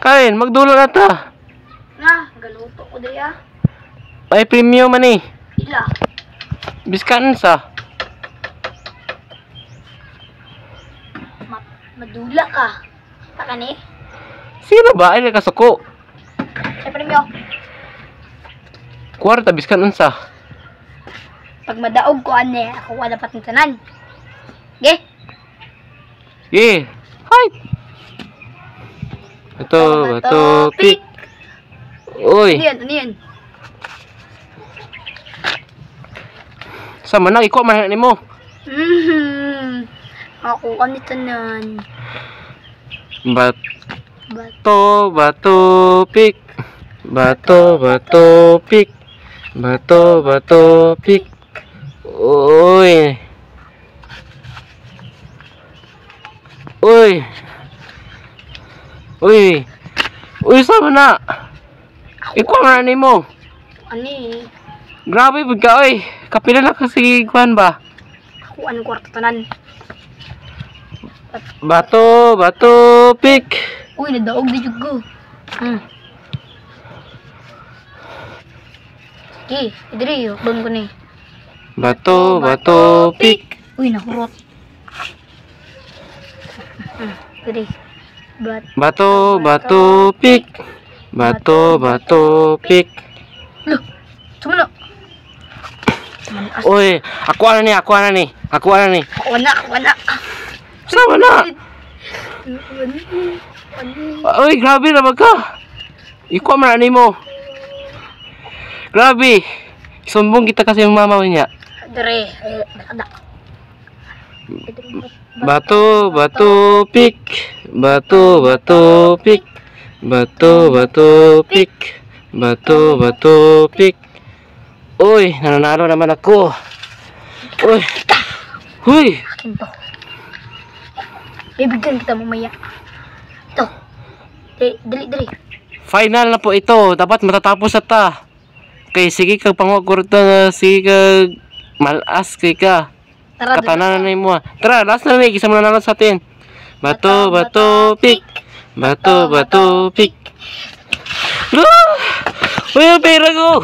Kain, magdulo na ta. Nga, galuto ko diri ah. Ay, premium man eh. Ila. Biskan sa. Madula ka. Taka ni. Sino ba? Ay, kasuko. Siyempre mo. Kwarta, biskan unsa. Pag madaog ko ane, ako wala dapat ng tanan. Ge? Yeah. Hi. Bato, pik. Uy. Ano yan? Sama na, ikaw man ni mo. Ako ano tanan. Bato, pik. Bato, pik. Bato, pik. Uy. Uy, sama na. Ikaw man ni mo. Ani? Grabe pud ka oy. Kapila na kasi kuan ba? Ako anong kwarto tanan. Bato, pik. Uy, nadaog di jud ko. Sige, idiri yo, doon ko ni. Bato, pik. Uy, nahurot. Idiri. Bato, pik. Bato, pik. Loh, sumano. Uy, ako na ni. Ako na. Sama na. Uy, grabe na ba ka? Ikaw man ni mo. Grabe. Sumbong kita kasi yung mama niya. Dire, ada. Bato, pik. Bato, pik. Bato, pik. Uy, nananalo naman ako. Uy. Akin to. Bibigyan kita mamaya. Ito. Dali. Final na po ito. Dapat matatapos na ta. Okay, sige kag pangwagurta nga. Sige kag malas kay ka. Tara, Katanan na mo. Tara, last na isa mo nanalo sa atin. Bato, pik. Bato, pik. Uy, ang pera ko.